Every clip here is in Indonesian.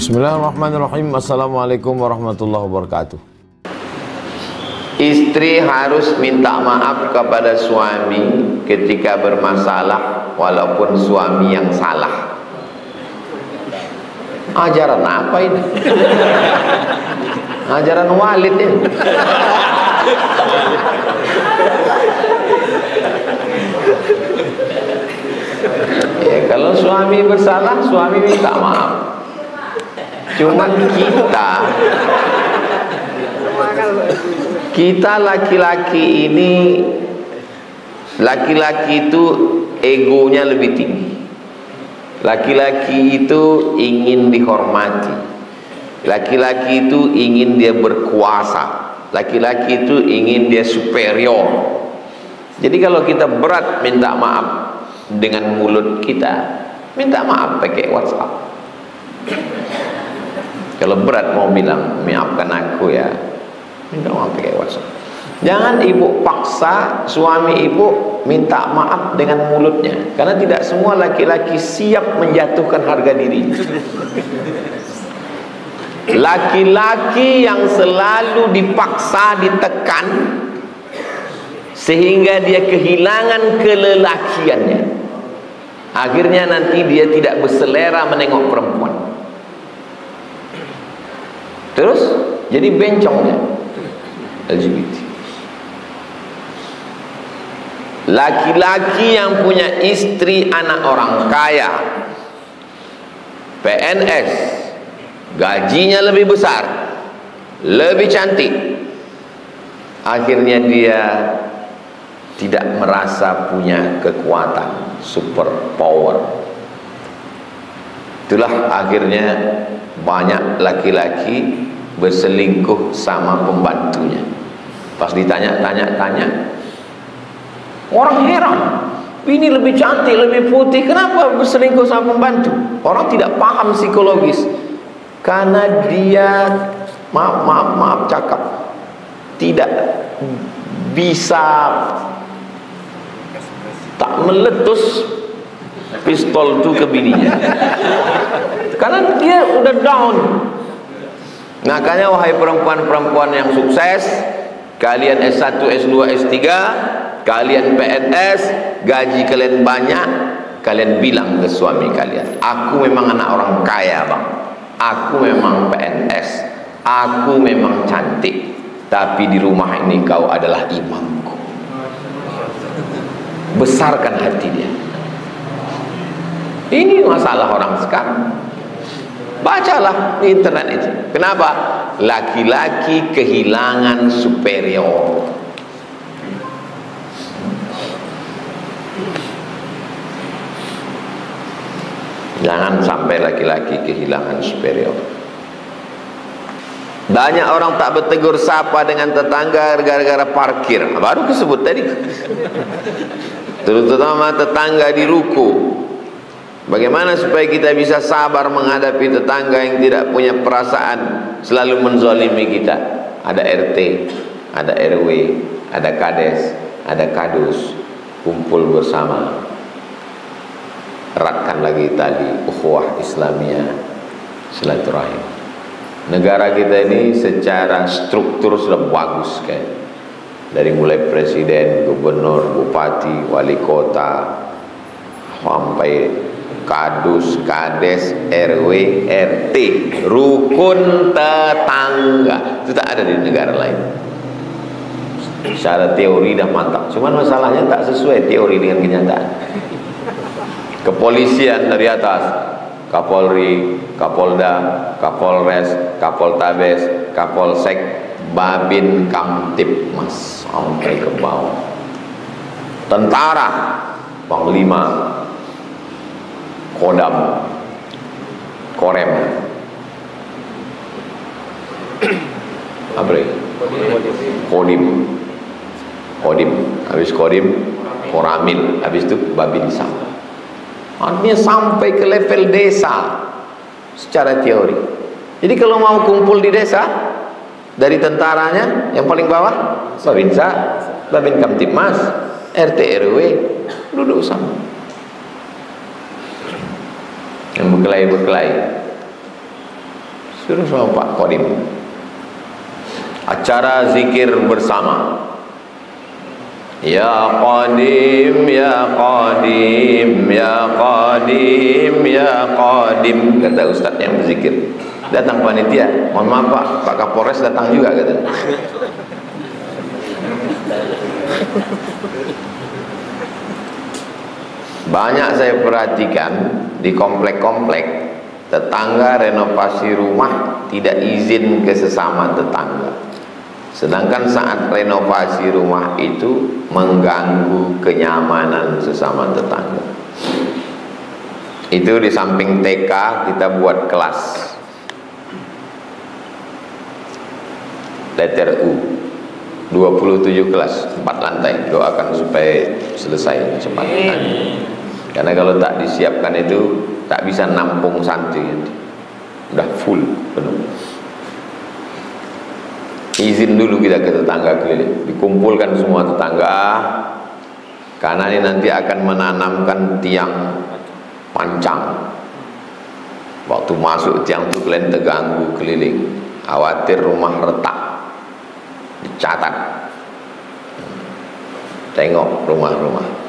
Bismillahirrahmanirrahim. Assalamualaikum warahmatullahi wabarakatuh. Istri harus minta maaf kepada suami ketika bermasalah walaupun suami yang salah. Ajaran apa ini? Ajaran Walid ini. Ya, kalau suami bersalah, suami minta maaf. Cuman kita laki-laki ini, laki-laki itu egonya lebih tinggi. Laki-laki itu ingin dihormati. Laki-laki itu ingin dia berkuasa. Laki-laki itu ingin dia superior. Jadi kalau kita berat minta maaf dengan mulut kita, minta maaf pakai WhatsApp. Kalau berat mau bilang maafkan aku ya, minta maaf pakai WhatsApp. Jangan ibu paksa suami ibu minta maaf dengan mulutnya, karena tidak semua laki-laki siap menjatuhkan harga diri. Laki-laki yang selalu dipaksa, ditekan sehingga dia kehilangan kelelakiannya, akhirnya nanti dia tidak berselera menengok perempuan, terus jadi bencongnya LGBT. Laki-laki yang punya istri anak orang kaya, PNS, gajinya lebih besar, lebih cantik, akhirnya dia tidak merasa punya kekuatan, super power. Itulah akhirnya banyak laki-laki berselingkuh sama pembantunya. Pas ditanya-tanya, orang heran, ini lebih cantik, lebih putih, kenapa berselingkuh sama pembantu? Orang tidak paham psikologis, karena dia maaf cakap, tidak bisa tak meletus pistol itu ke bininya, karena dia udah down. Makanya wahai perempuan-perempuan yang sukses, kalian S1, S2, S3, kalian PNS, gaji kalian banyak, kalian bilang ke suami kalian, aku memang anak orang kaya bang, aku memang PNS, aku memang cantik, tapi di rumah ini kau adalah imamku. Besarkan hati dia. Ini masalah orang sekarang. Bacalah di internet itu. Kenapa? Laki-laki kehilangan superior. Jangan sampai laki-laki kehilangan superior. Banyak orang tak bertegur sapa dengan tetangga gara-gara parkir. Baru disebut tadi. Terutama tetangga di ruko. Bagaimana supaya kita bisa sabar menghadapi tetangga yang tidak punya perasaan, selalu menzalimi kita? Ada RT, ada RW, ada kades, ada kadus, kumpul bersama, eratkan lagi tali ukhuwah Islamiyah, silaturahim. Negara kita ini secara struktur sudah bagus kan, dari mulai presiden, gubernur, bupati, wali kota, sampai kadus, kades, RW, RT, rukun tetangga. Itu tak ada di negara lain. Secara teori dah mantap, cuman masalahnya tak sesuai teori dengan kenyataan. Kepolisian dari atas, Kapolri, Kapolda, Kapolres, Kapoltabes, Kapolsek, Babin Kamtipmas, sampai ke bawah. Tentara, Panglima, Kodam, Korem, apa ini? Kodim, habis Kodim, Koramil, habis itu Babinsa. Artinya sampai ke level desa secara teori. Jadi kalau mau kumpul di desa, dari tentaranya yang paling bawah Babinsa, Babin Kamtipmas, RT RW duduk sama. Yang berkelahi-berkelahi. Suruh sama Pak Kodim. Acara zikir bersama. Ya Qadim, Ya Qadim, Ya Qadim, Ya Qadim, kata ustaz yang berzikir. Datang panitia, mohon maaf Pak, Pak Kapolres datang juga kata. Banyak saya perhatikan di komplek-komplek, tetangga renovasi rumah tidak izin ke sesama tetangga. Sedangkan saat renovasi rumah itu mengganggu kenyamanan sesama tetangga. Itu di samping TK kita buat kelas letter U, 27 kelas, 4 lantai. Doakan supaya selesai cepat. Karena kalau tak disiapkan itu tak bisa nampung santri, udah full penuh. Izin dulu kita ke tetangga keliling, dikumpulkan semua tetangga, karena ini nanti akan menanamkan tiang pancang. Waktu masuk tiang itu kalian terganggu keliling, khawatir rumah retak, dicatat. Tengok rumah-rumah.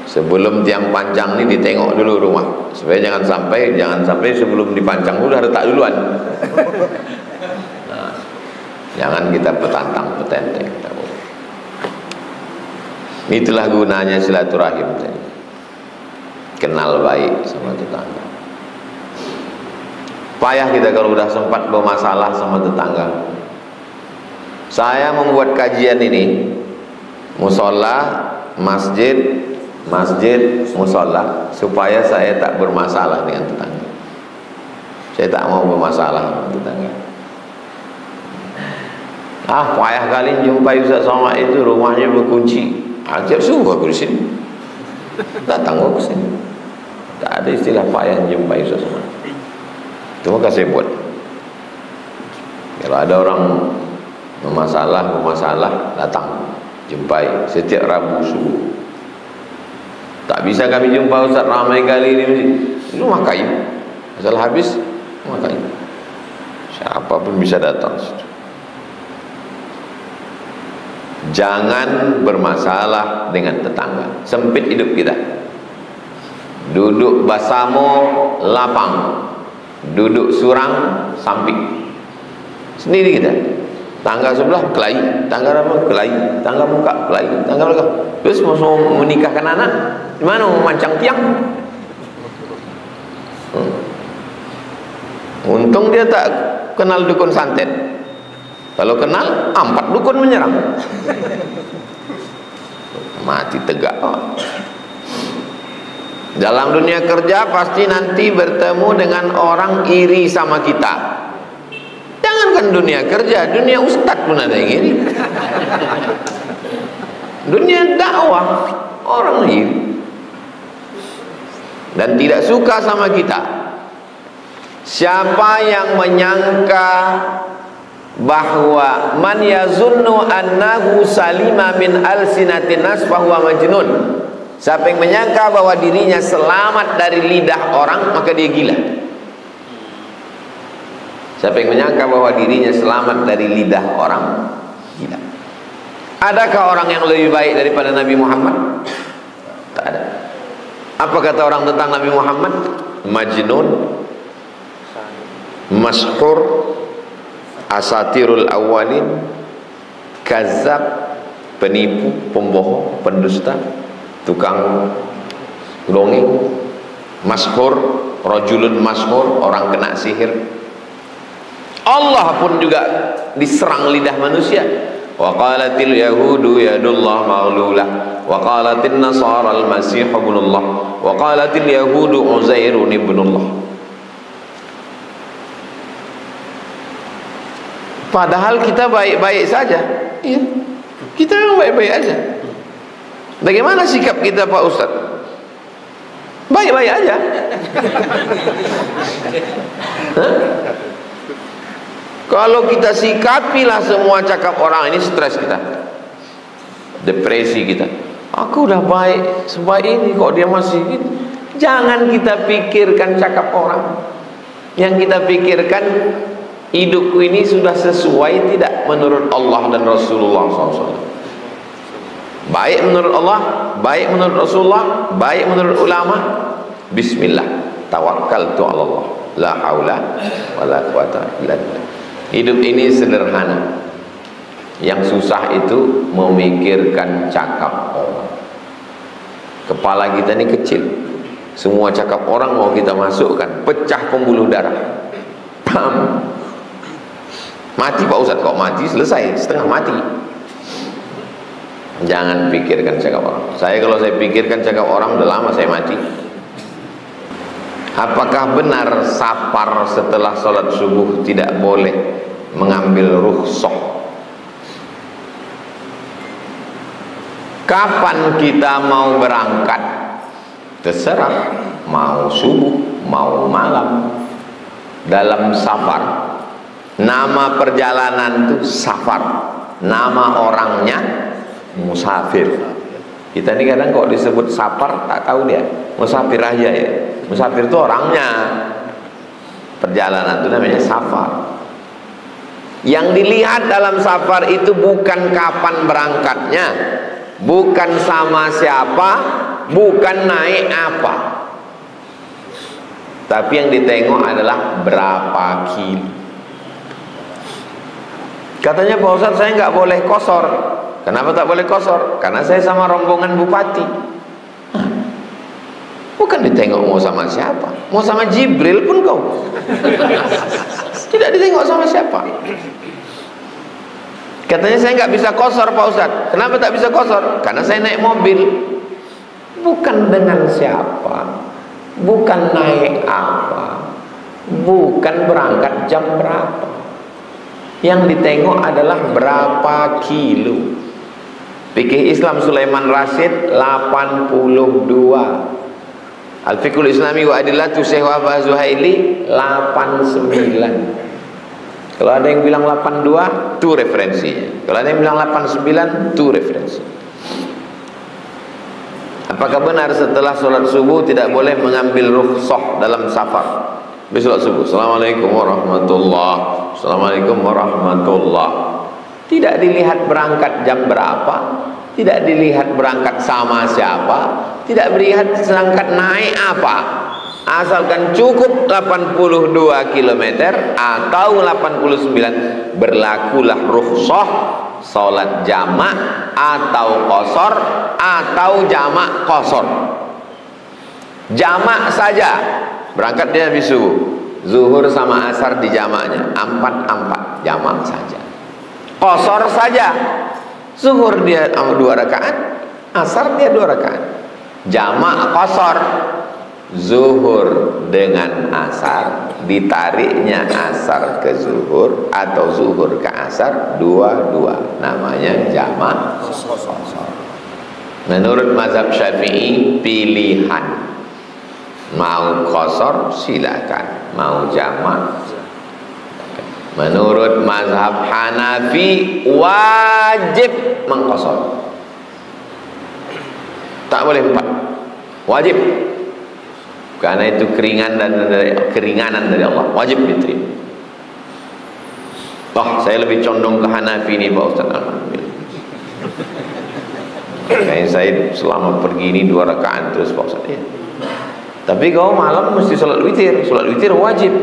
Sebelum tiang pancang ini ditengok dulu rumah, supaya jangan sampai sebelum dipancang udah retak duluan. Nah, jangan kita petantang-petenteng. Itulah gunanya silaturahim. Kenal baik sama tetangga. Payah kita kalau udah sempat bermasalah sama tetangga. Saya membuat kajian ini, musola, masjid, musola, supaya saya tak bermasalah dengan tetangga. Saya tak mau bermasalah dengan tetangga. Payah kali jumpai Ustaz Somad itu, rumahnya berkunci. Tiap subuh aku di sini. Datang aku ke sini. Tak ada istilah payah jumpai Ustaz Somad. Itu maka saya buat. Kalau ada orang bermasalah, datang jumpai setiap Rabu subuh. Tak bisa kami jumpa Ustaz ramai kali ini. Rumah kayu. Asal habis rumah kayu. Siapapun bisa datang. Jangan bermasalah dengan tetangga. Sempit hidup kita. Duduk basamo lapang, duduk surang samping. Sendiri kita. Tangga sebelah kelahi, tangga ramah kelahi, tangga muka kelahi, tangga belakang. Terus mau menikahkan anak, di mana mau mancang tiang? Untung dia tak kenal dukun santet. Kalau kenal, 4 dukun menyerang. Mati tegak. Dalam dunia kerja pasti nanti bertemu dengan orang iri sama kita. Jangankan dunia kerja, dunia ustadz pun ada yang iri. Dunia dakwah, orang iri. Dan tidak suka sama kita. Siapa yang menyangka bahwa man yazunnu annahu salima min alsinatin nas fahuwa majnun. Siapa yang menyangka bahwa dirinya selamat dari lidah orang, maka dia gila. Siapa yang menyangka bahwa dirinya selamat dari lidah orang, gila. Adakah orang yang lebih baik daripada Nabi Muhammad? Tak ada. Apa kata orang tentang Nabi Muhammad? Majnun, mashhur, asatirul awalin, kazab, penipu, pembohong, pendusta, tukang dongeng, mashhur, rajulun mashhur, orang kena sihir. Allah pun juga diserang lidah manusia. Wa qalatil yahudu yadullah maghlulah wa qalatin nasara al-masih ibnullah wa qalatil yahudu uzairun ibnullah. Padahal kita baik-baik saja. Iya. Kita memang baik-baik aja. Bagaimana sikap kita Pak Ustaz? Baik-baik aja. Kalau kita sikapilah semua cakap orang ini, stres kita, depresi kita. Aku udah baik sebaik ini kok dia masih gitu. Jangan kita pikirkan cakap orang. Yang kita pikirkan hidupku ini sudah sesuai tidak menurut Allah dan Rasulullah SAW. Baik menurut Allah, baik menurut Rasulullah, baik menurut ulama. Bismillah, tawakkaltu ala Allah, la haula wala quwata illa billah. Hidup ini sederhana. Yang susah itu memikirkan cakap orang. Kepala kita ini kecil. Semua cakap orang mau kita masukkan, pecah pembuluh darah. Pam. Mati Pak Ustadz, kok mati selesai, setengah mati. Jangan pikirkan cakap orang. Kalau saya pikirkan cakap orang, udah lama saya mati. Apakah benar safar setelah sholat subuh tidak boleh mengambil rukhsah? Kapan kita mau berangkat? Terserah, mau subuh, mau malam. Dalam safar, nama perjalanan itu safar, nama orangnya musafir. Kita ini kadang kok disebut safar tak tahu dia musafir aja ya. Musafir itu orangnya, perjalanan itu namanya safar. Yang dilihat dalam safar itu bukan kapan berangkatnya, bukan sama siapa, bukan naik apa, tapi yang ditengok adalah berapa kilo. Katanya Pak Ustadz, saya nggak boleh kosor. Kenapa tak boleh kosor? Karena saya sama rombongan bupati. Bukan ditengok mau sama siapa, mau sama Jibril pun kau tidak ditengok sama siapa. Katanya saya nggak bisa kosor Pak Ustadz. Kenapa tak bisa kosor? Karena saya naik mobil. Bukan dengan siapa, bukan naik apa, bukan berangkat jam berapa. Yang ditengok adalah berapa kilo. Fikih Islam Sulaiman Rasyid 82. Al-Fiqhul Islami wa Adillatu Syekh Wahbah Zuhaili 89. Kalau ada yang bilang 82, itu referensinya. Kalau ada yang bilang 89, itu referensi. Apakah benar setelah sholat subuh tidak boleh mengambil rukhsah dalam safar? Besok subuh, Assalamualaikum warahmatullahi, Assalamualaikum warahmatullahi. Tidak dilihat berangkat jam berapa, tidak dilihat berangkat sama siapa, tidak dilihat berangkat naik apa. Asalkan cukup 82 km atau 89, berlakulah rukhsah salat jamak atau qasar atau jamak qasar. Jamak saja, berangkat dia habis subuh, zuhur sama asar di jamaknya 4-4, jamak saja. Qasar saja, zuhur dia 2 rakaat, asar dia 2 rakaat. Jamak qasar, zuhur dengan asar, ditariknya asar ke zuhur atau zuhur ke asar, dua-dua, namanya jamak qasar. Menurut mazhab Syafi'i pilihan, mau qasar silakan, mau jamak. Menurut mazhab Hanafi wajib mengqasar, tak boleh 4, wajib. Karena itu keringanan dari Allah, wajib diterima. Saya lebih condong ke Hanafi ini Pak Ustaz. Alhamdulillah. Kayak saya selama pergi ini 2 rakaat terus Pak Ustaz ya. Tapi kau malam mesti sholat witir wajib.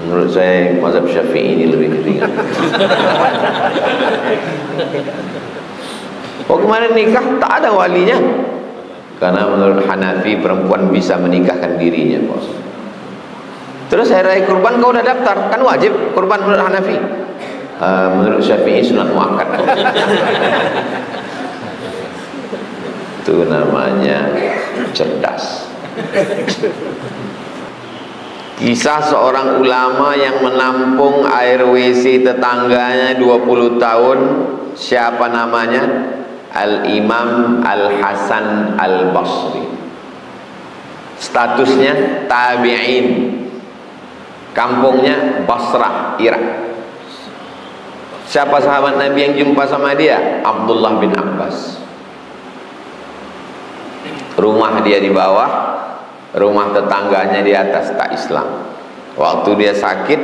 Menurut saya mazhab Syafi'i ini lebih ringan. Kemarin nikah tak ada walinya. Karena menurut Hanafi perempuan bisa menikahkan dirinya, Bos. Terus hari raya kurban kau udah daftar, kan wajib kurban menurut Hanafi. Menurut Syafi'i sunat muakkad. Itu namanya cerdas. Kisah seorang ulama yang menampung air WC tetangganya 20 tahun, siapa namanya? Al-Imam Al-Hasan Al-Basri. Statusnya tabi'in, kampungnya Basrah, Irak. Siapa sahabat Nabi yang jumpa sama dia? Abdullah bin Abbas. Rumah dia di bawah, rumah tetangganya di atas, tak Islam. Waktu dia sakit,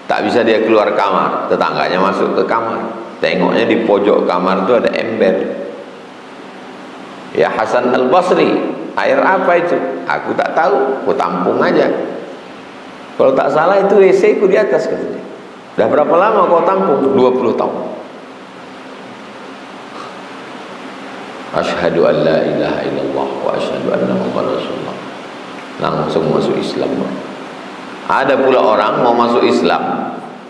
Tak bisa dia keluar kamar, tetangganya masuk ke kamar, tengoknya di pojok kamar itu ada ember. Ya Hasan Al-Basri, air apa itu? Aku tak tahu, aku tampung aja. Kalau tak salah itu WC ku di atas katanya. Dah berapa lama kau tampung? 20 tahun. Asyhadu an la ilaha illallah wa asyhadu anna Muhammadar Rasulullah. Langsung masuk Islam. Ada pula orang mau masuk Islam,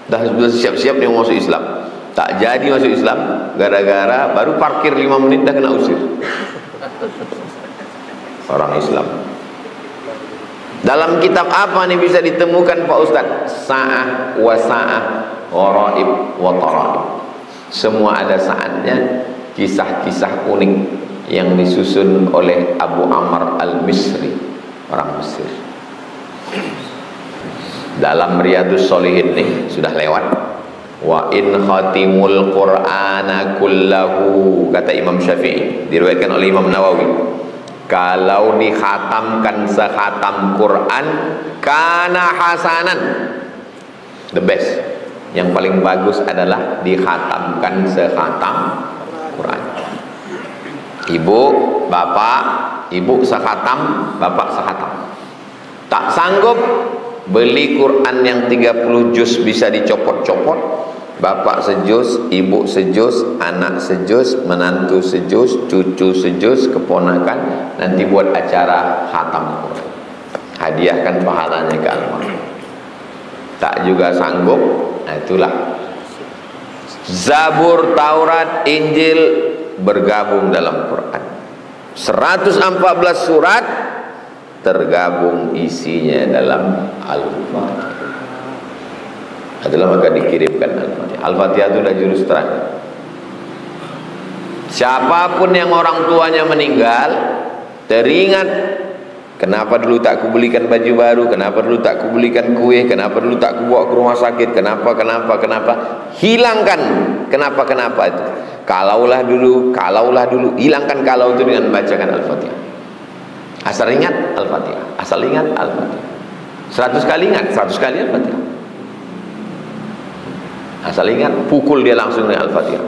dah siap-siap dia mau masuk Islam, tak jadi masuk Islam gara-gara baru parkir 5 menit dah kena usir. Orang Islam. Dalam kitab apa nih bisa ditemukan Pak Ustaz? Sa'ah wa sa'ah, gharaib wa taraib. Semua ada saatnya, kisah-kisah unik yang disusun oleh Abu Amr Al-Misri, orang Mesir. Dalam Riyadhus Shalihin nih sudah lewat. Wa in khatimul Qur'ana kullahu, kata Imam Syafi'i, diriwayatkan oleh Imam Nawawi, kalau dikhatamkan sekhatam Quran kana hasanan, the best, yang paling bagus adalah dikhatamkan sekhatam Quran. Ibu, bapak, ibu sekhatam, bapak sekhatam. Tak sanggup beli Quran yang 30 juz bisa dicopot-copot, bapak sejuz, ibu sejuz, anak sejuz, menantu sejuz, cucu sejuz, keponakan, nanti buat acara khatam Quran, hadiahkan pahalanya ke almarhum. Tak juga sanggup, nah itulah Zabur, Taurat, Injil bergabung dalam Quran. 114 surat tergabung isinya dalam Al-Fatihah. Adalah maka dikirimkan Al-Fatihah. Al-Fatihah itu adalah jurus terang. Siapapun yang orang tuanya meninggal, teringat, kenapa dulu tak kubelikan baju baru, kenapa dulu tak kubelikan kue, kenapa dulu tak kubawa ke rumah sakit, kenapa, hilangkan kenapa itu. Kalaulah dulu, hilangkan kalau itu dengan membacakan Al-Fatihah. Asal ingat Al-Fatihah, asal ingat Al-Fatihah. 100 kali ingat, 100 kali Al-Fatihah. Asal ingat, pukul dia langsung dengan Al-Fatihah.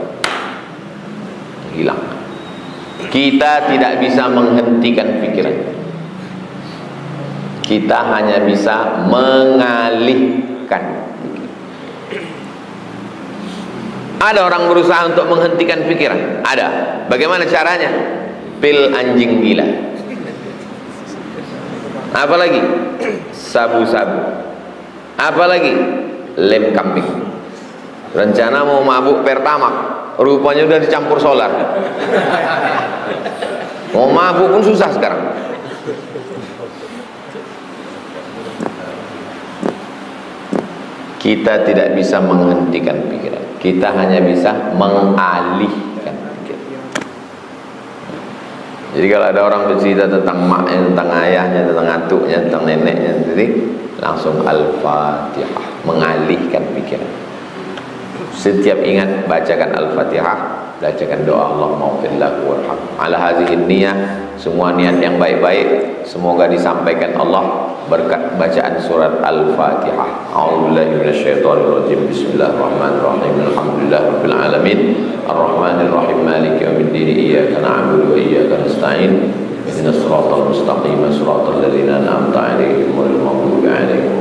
Hilang. Kita tidak bisa menghentikan pikiran. Kita hanya bisa mengalihkan pikiran. Ada orang berusaha untuk menghentikan pikiran. Ada. Bagaimana caranya? Pil anjing gila. Apalagi sabu-sabu, apalagi lem kambing. Rencana mau mabuk pertamak, rupanya udah dicampur solar. Mau mabuk pun susah sekarang. Kita tidak bisa menghentikan pikiran, kita hanya bisa mengalihkan pikiran. Jadi kalau ada orang bercerita tentang maknya, tentang ayahnya, tentang atuknya, tentang neneknya, jadi langsung Al-Fatihah, mengalihkan pikiran. Setiap ingat bacakan Al-Fatihah, bacakan doa Allahumma ighfir lahu warham. Ala hadhihi niyah, semua niat yang baik-baik semoga disampaikan Allah berkat bacaan surat Al-Fatihah. A'udzubillahi minasyaitonir rajim. Bismillahirrahmanirrahim. Alhamdulillahirabbil alamin. Arrahmanir rahim. Maliki yaumiddin. Iyyaka na'budu wa iyyaka nasta'in. Ihdinas siratal mustaqim. Siratal ladzina an'amta 'alaihim ghairil maghdubi 'alaihim